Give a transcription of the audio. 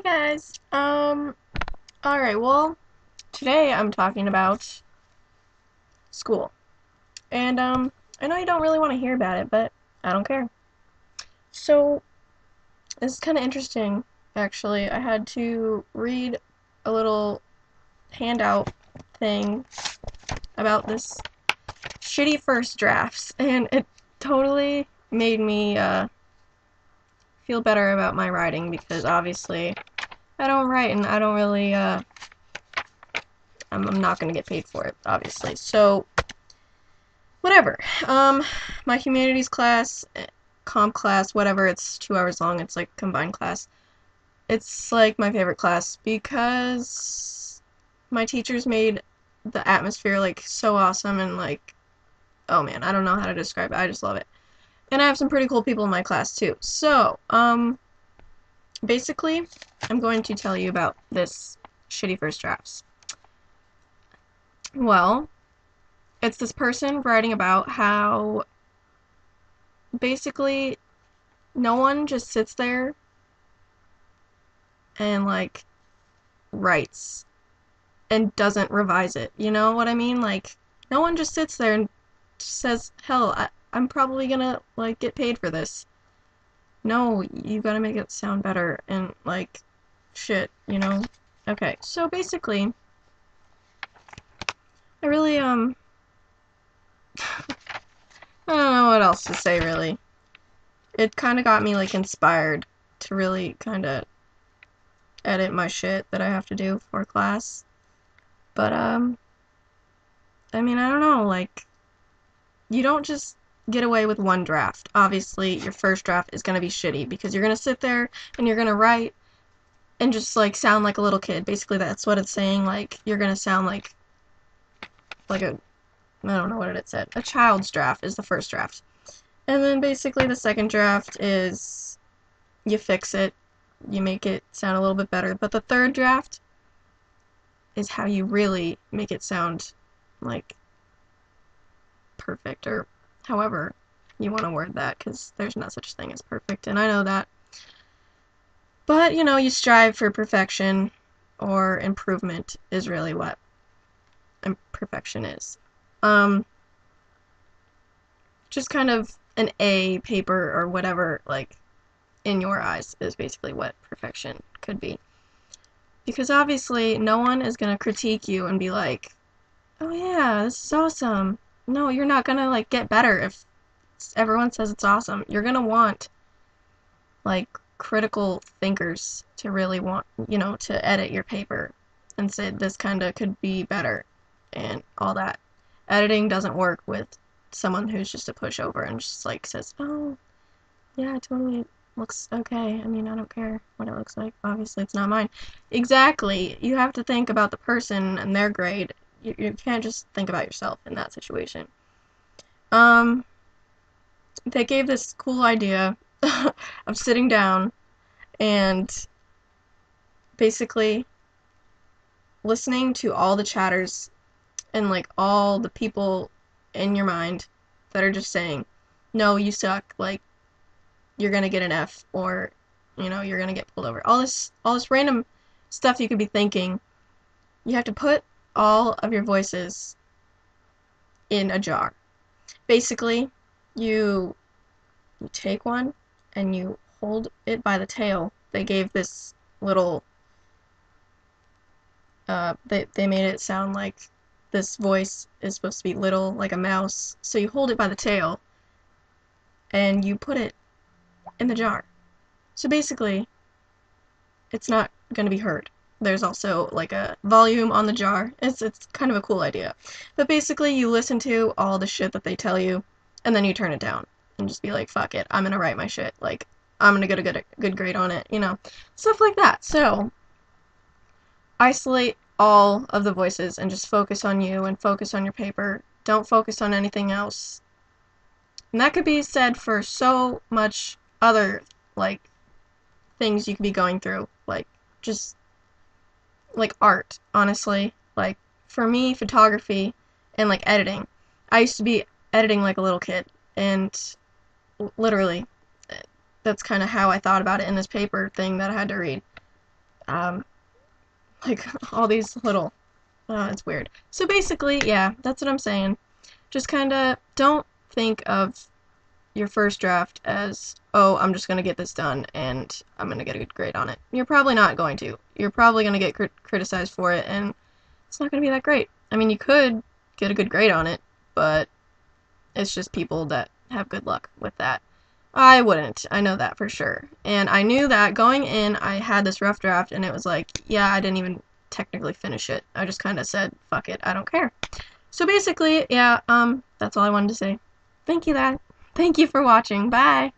Hey guys. Alright, well, today I'm talking about school. And I know you don't really want to hear about it, but I don't care. So, this is kind of interesting, actually. I had to read a little handout thing about this shitty first drafts, and it totally made me feel better about my writing because obviously I don't write and I don't really I'm not gonna get paid for it, obviously. So, whatever. My humanities class, comp class, whatever, it's 2 hours long, it's like combined class. It's like my favorite class because my teachers made the atmosphere like so awesome and like, oh man, I don't know how to describe it, I just love it. And I have some pretty cool people in my class too. So, basically, I'm going to tell you about this shitty first drafts. Well, it's this person writing about how basically no one just sits there and like writes and doesn't revise it. You know what I mean? Like no one just sits there and says, "Hell, I'm probably gonna like get paid for this." No, you gotta make it sound better and like shit. You know? Okay, so basically, I really I don't know what else to say really. It kind of got me like inspired to really kind of edit my shit that I have to do for class. But I mean, I don't know, like you don't just get away with one draft. Obviously, your first draft is going to be shitty because you're going to sit there and you're going to write and just like sound like a little kid. Basically, that's what it's saying, like you're going to sound like a I don't know what it said. A child's draft is the first draft. And then basically the second draft is you fix it, you make it sound a little bit better. But the third draft is how you really make it sound like perfect, or however you want to word that, because there's no such thing as perfect, and I know that. But, you know, you strive for perfection, or improvement is really what perfection is. Um, just kind of an A paper or whatever, like, in your eyes, is basically what perfection could be. Because obviously, no one is gonna critique you and be like, oh yeah, this is awesome. No, you're not gonna, like, get better if everyone says it's awesome. You're gonna want, like, critical thinkers to really want, you know, to edit your paper and say this kinda could be better and all that. Editing doesn't work with someone who's just a pushover and just, like, says, oh, yeah, it totally looks okay. I mean, I don't care what it looks like. Obviously, it's not mine. Exactly. You have to think about the person and their grade. You can't just think about yourself in that situation. Um, they gave this cool idea of sitting down and basically listening to all the chatters and like all the people in your mind that are just saying, no, you suck, like you're gonna get an F, or you know, you're gonna get pulled over. All this random stuff you could be thinking, you have to put all of your voices in a jar. Basically, you you take one and you hold it by the tail. They gave this little they made it sound like this voice is supposed to be little, like a mouse. So you hold it by the tail and you put it in the jar. So basically, it's not going to be heard. There's also like a volume on the jar. It's kind of a cool idea. But basically, you listen to all the shit that they tell you, and then you turn it down and just be like, fuck it, I'm gonna write my shit. Like, I'm gonna get a good grade on it, you know, stuff like that. So isolate all of the voices and just focus on you and focus on your paper. Don't focus on anything else. And that could be said for so much other like things you could be going through, like just like art, honestly. Like for me, photography and like editing. I used to be editing like a little kid, and literally that's kind of how I thought about it in this paper thing that I had to read. Um, like all these little, it's weird. So basically, yeah, that's what I'm saying. Just kind of don't think of your first draft as, oh, I'm just going to get this done and I'm going to get a good grade on it. You're probably not going to. You're probably going to get criticized for it, and it's not going to be that great. I mean, you could get a good grade on it, but it's just people that have good luck with that. I wouldn't. I know that for sure. And I knew that going in, I had this rough draft, and it was like, yeah, I didn't even technically finish it. I just kind of said, fuck it, I don't care. So basically, yeah, that's all I wanted to say. Thank you for watching. Bye!